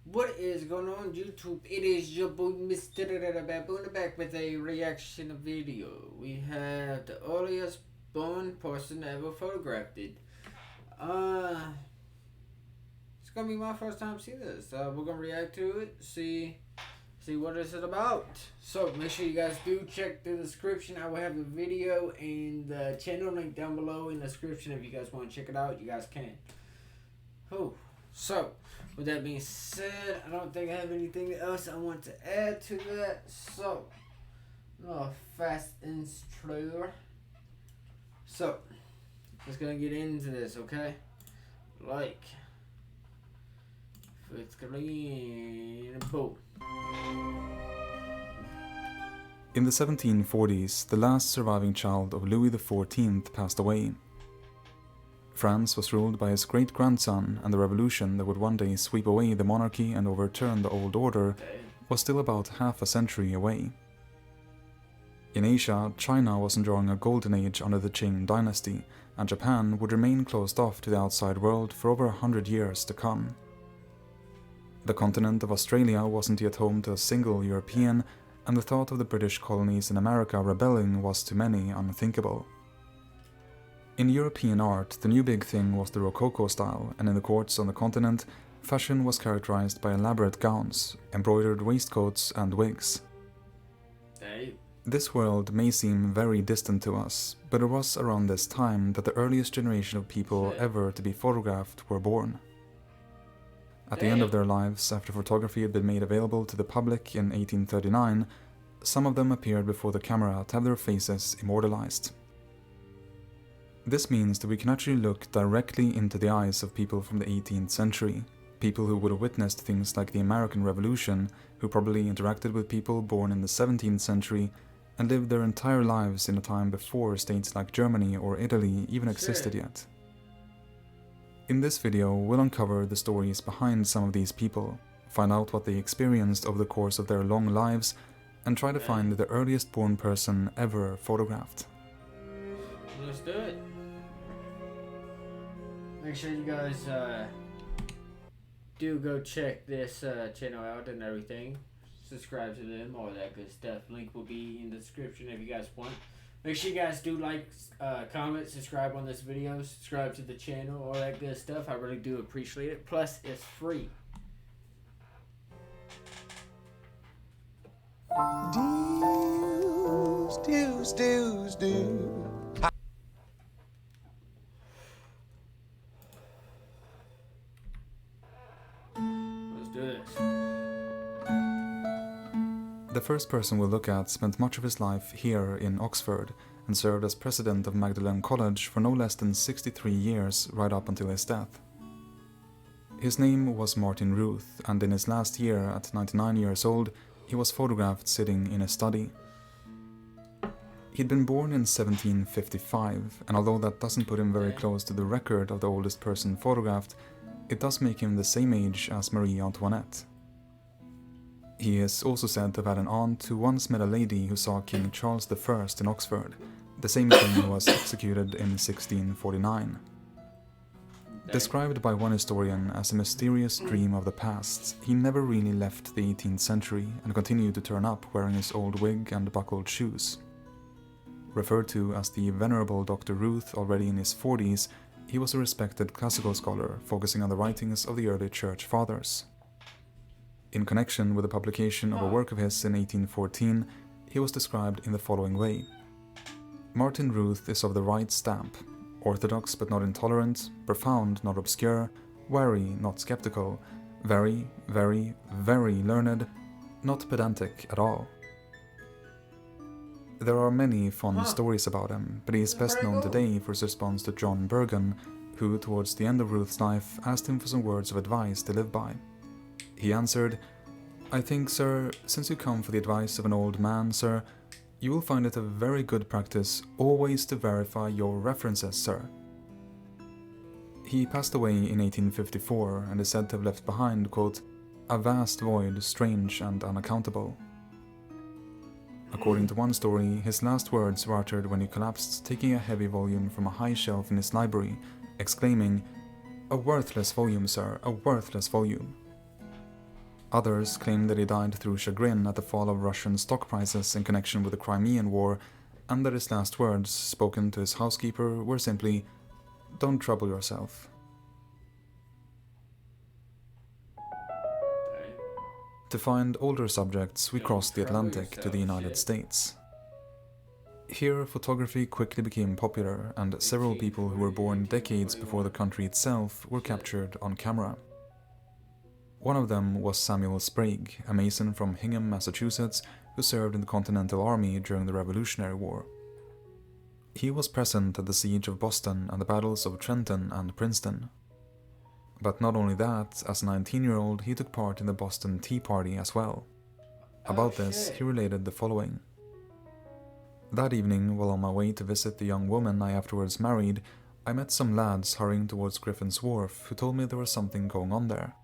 What is going on YouTube? It is your boy MrBaboon back with a reaction video. We have the earliest born person ever photographed it. It's gonna be my first time seeing this. We're gonna react to it, see what is it about. So make sure you guys do check the description. I will have the video and the channel link down below in the description. If you guys want to check it out, you guys can. So, with that being said, I don't think I have anything else I want to add to that. So, a fast intro. So, let's gonna get into this, okay? Like, it's green, boom. In the 1740s, the last surviving child of Louis XIV passed away. France was ruled by his great-grandson, and the revolution that would one day sweep away the monarchy and overturn the old order was still about half a century away. In Asia, China was enjoying a golden age under the Qing dynasty, and Japan would remain closed off to the outside world for over 100 years to come. The continent of Australia wasn't yet home to a single European, and the thought of the British colonies in America rebelling was to many unthinkable. In European art, the new big thing was the Rococo style, and in the courts on the continent, fashion was characterized by elaborate gowns, embroidered waistcoats, and wigs. This world may seem very distant to us, but it was around this time that the earliest generation of people ever to be photographed were born. At the end of their lives, after photography had been made available to the public in 1839, some of them appeared before the camera to have their faces immortalized. This means that we can actually look directly into the eyes of people from the 18th century, people who would have witnessed things like the American Revolution, who probably interacted with people born in the 17th century and lived their entire lives in a time before states like Germany or Italy even existed yet. In this video, we'll uncover the stories behind some of these people, find out what they experienced over the course of their long lives, and try to find the earliest born person ever photographed. Let's do it. Make sure you guys do go check this channel out and everything. Subscribe to them, all that good stuff. Link will be in the description if you guys want. Make sure you guys do like, comment, subscribe on this video, subscribe to the channel, all that good stuff. I really do appreciate it. Plus, it's free. Let's do this. The first person we'll look at spent much of his life here in Oxford and served as president of Magdalen College for no less than 63 years right up until his death. His name was Martin Ruth, and in his last year, at 99 years old, he was photographed sitting in a study. He'd been born in 1755, and although that doesn't put him very close to the record of the oldest person photographed, it does make him the same age as Marie Antoinette. He is also said to have had an aunt who once met a lady who saw King Charles I in Oxford, the same king who was executed in 1649. Described by one historian as a mysterious dream of the past, he never really left the 18th century and continued to turn up wearing his old wig and buckled shoes. Referred to as the Venerable Dr. Ruth already in his 40s, he was a respected classical scholar focusing on the writings of the early church fathers. In connection with the publication of a work of his in 1814, he was described in the following way. Martin Ruth is of the right stamp, orthodox but not intolerant, profound not obscure, wary not skeptical, very, very, very learned, not pedantic at all. There are many fond stories about him, but he is best known today for his response to John Bergen, who towards the end of Ruth's life asked him for some words of advice to live by. He answered, "I think, sir, since you come for the advice of an old man, sir, you will find it a very good practice always to verify your references, sir." He passed away in 1854 and is said to have left behind, quote, "a vast void, strange and unaccountable." According to one story, his last words were uttered when he collapsed, taking a heavy volume from a high shelf in his library, exclaiming, "A worthless volume, sir, a worthless volume." Others claim that he died through chagrin at the fall of Russian stock prices in connection with the Crimean War, and that his last words, spoken to his housekeeper, were simply, "Don't trouble yourself." Dang. To find older subjects, we Don't crossed the trouble Atlantic to yourself, the United shit. States. Here, photography quickly became popular, and several people who were born decades before the country itself were captured on camera. One of them was Samuel Sprague, a Mason from Hingham, Massachusetts, who served in the Continental Army during the Revolutionary War. He was present at the siege of Boston and the battles of Trenton and Princeton. But not only that, as a 19-year-old, he took part in the Boston Tea Party as well. About this, he related the following. That evening, while on my way to visit the young woman I afterwards married, I met some lads hurrying towards Griffin's Wharf who told me there was something going on there.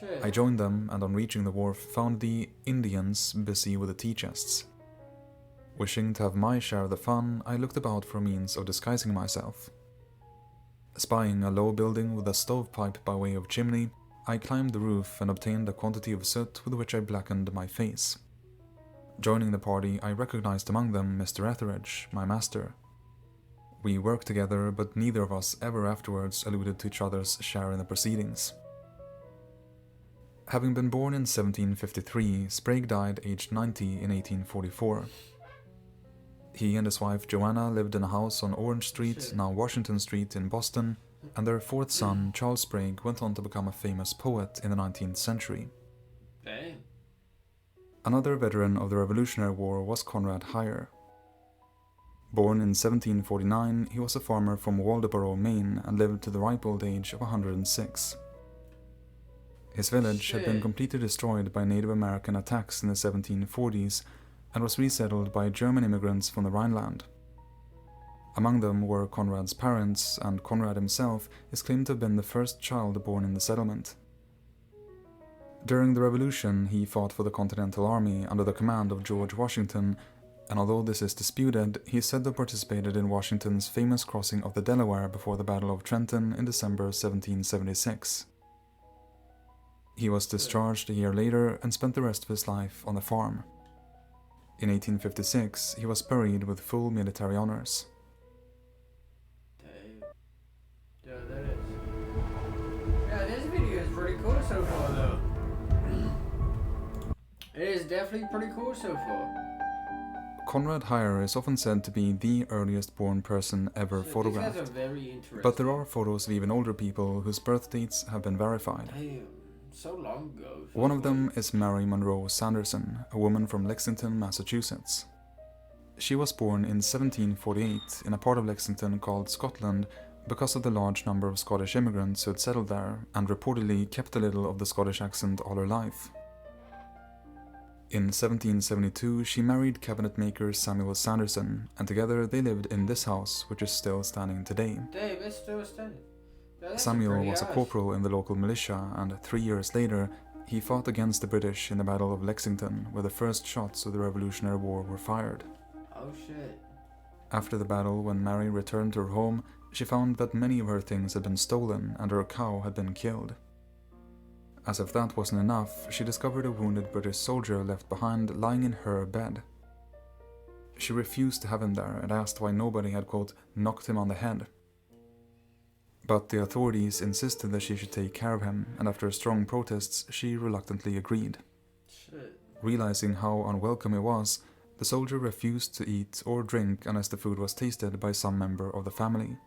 Shit. I joined them, and on reaching the wharf found the Indians busy with the tea chests. Wishing to have my share of the fun, I looked about for a means of disguising myself. Spying a low building with a stovepipe by way of chimney, I climbed the roof and obtained a quantity of soot with which I blackened my face. Joining the party, I recognized among them Mr. Etheridge, my master. We worked together, but neither of us ever afterwards alluded to each other's share in the proceedings. Having been born in 1753, Sprague died aged 90 in 1844. He and his wife Joanna lived in a house on Orange Street, now Washington Street in Boston, and their fourth son, Charles Sprague, went on to become a famous poet in the 19th century. Dang. Another veteran of the Revolutionary War was Conrad Heyer. Born in 1749, he was a farmer from Waldoboro, Maine, and lived to the ripe old age of 106. His village had been Shit. completely destroyed by Native American attacks in the 1740s and was resettled by German immigrants from the Rhineland. Among them were Conrad's parents, and Conrad himself is claimed to have been the first child born in the settlement. During the Revolution, he fought for the Continental Army under the command of George Washington, and although this is disputed, he is said to have participated in Washington's famous crossing of the Delaware before the Battle of Trenton in December 1776. He was discharged a year later and spent the rest of his life on the farm. In 1856, he was buried with full military honors. Dang. Yeah, that is. Yeah, this video is pretty cool so far, though. It is definitely pretty cool so far. Conrad Heyer is often said to be the earliest born person ever So photographed, these guys are very interesting. but there are photos of even older people whose birth dates have been verified. Damn, so long ago. So One of them is Mary Monroe Sanderson, a woman from Lexington, Massachusetts. She was born in 1748 in a part of Lexington called Scotland because of the large number of Scottish immigrants who had settled there and reportedly kept a little of the Scottish accent all her life. In 1772, she married cabinet maker Samuel Sanderson, and together they lived in this house, which is still standing today. Damn, it's still standing. Yeah, that's a Samuel pretty was a house. corporal in the local militia, and 3 years later, he fought against the British in the Battle of Lexington, where the first shots of the Revolutionary War were fired. Oh shit. After the battle, when Mary returned to her home, she found that many of her things had been stolen and her cow had been killed. As if that wasn't enough, she discovered a wounded British soldier left behind lying in her bed. She refused to have him there and asked why nobody had, quote, knocked him on the head. But the authorities insisted that she should take care of him, and after strong protests, she reluctantly agreed. Shit. Realizing how unwelcome he was, the soldier refused to eat or drink unless the food was tasted by some member of the family.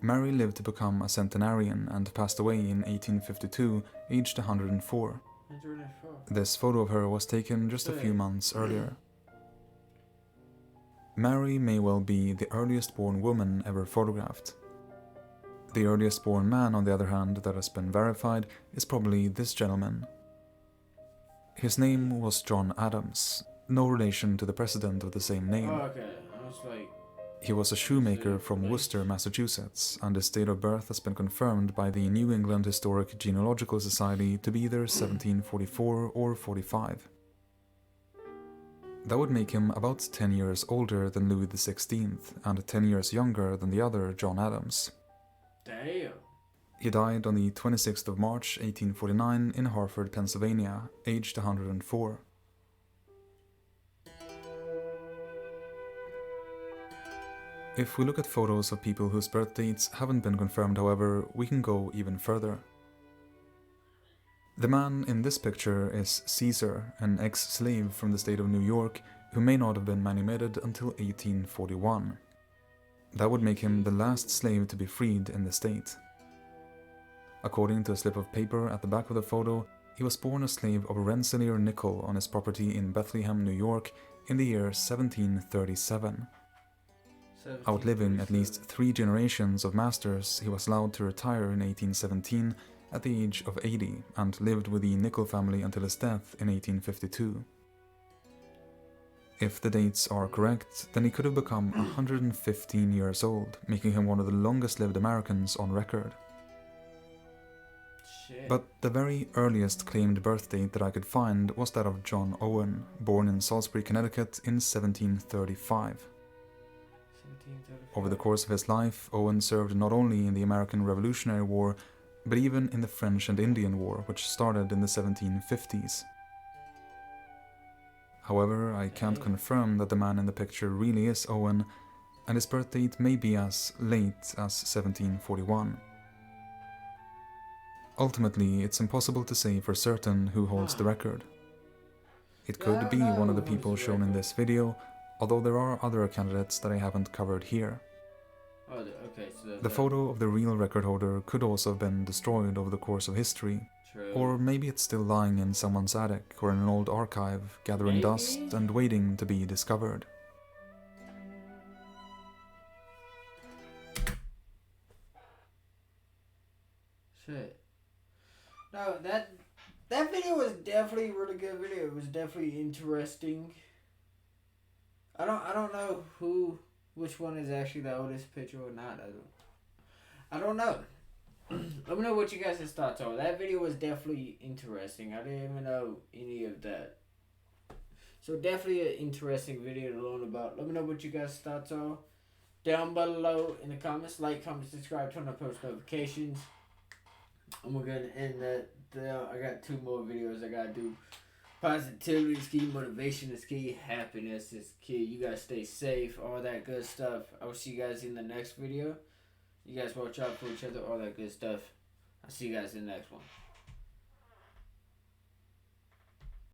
Mary lived to become a centenarian and passed away in 1852, aged 104. It's really fun. This photo of her was taken just a few months earlier. Mary may well be the earliest born woman ever photographed. The earliest born man, on the other hand, that has been verified is probably this gentleman. His name was John Adams, no relation to the president of the same name. Oh, okay. I was like, He was a shoemaker from Worcester, Massachusetts, and his date of birth has been confirmed by the New England Historic Genealogical Society to be either 1744 or 45. That would make him about 10 years older than Louis XVI and 10 years younger than the other John Adams. damn. He died on the 26th of March 1849 in Hartford, Pennsylvania, aged 104. If we look at photos of people whose birth dates haven't been confirmed, however, we can go even further. The man in this picture is Caesar, an ex-slave from the state of New York who may not have been manumitted until 1841. That would make him the last slave to be freed in the state. According to a slip of paper at the back of the photo, he was born a slave of a Rensselaer nickel on his property in Bethlehem, New York in the year 1737. Outliving at least 3 generations of masters, he was allowed to retire in 1817 at the age of 80 and lived with the Nickel family until his death in 1852. If the dates are correct, then he could have become 115 years old, making him one of the longest-lived Americans on record. Shit. But the very earliest claimed birth date that I could find was that of John Owen, born in Salisbury, Connecticut in 1735. Over the course of his life, Owen served not only in the American Revolutionary War, but even in the French and Indian War, which started in the 1750s. However, I can't confirm that the man in the picture really is Owen, and his birth date may be as late as 1741. Ultimately, it's impossible to say for certain who holds the record. It could be one of the people shown in this video, although there are other candidates that I haven't covered here. Oh, okay, so the photo of the real record holder could also have been destroyed over the course of history. True. Or maybe it's still lying in someone's attic or in an old archive, gathering dust and waiting to be discovered. Shit. No, that video was definitely a really good video. It was definitely interesting. I don't know which one is actually the oldest picture or not. I don't know. Let me know what you guys' thoughts are. That video was definitely interesting. I didn't even know any of that. So definitely an interesting video to learn about. Let me know what you guys' thoughts are down below in the comments. Like, comment, subscribe, turn on post notifications. And we're going to end that there. I got 2 more videos I got to do. Positivity is key, motivation is key, happiness is key. You guys stay safe, all that good stuff. I will see you guys in the next video. You guys watch out for each other, all that good stuff. I'll see you guys in the next one.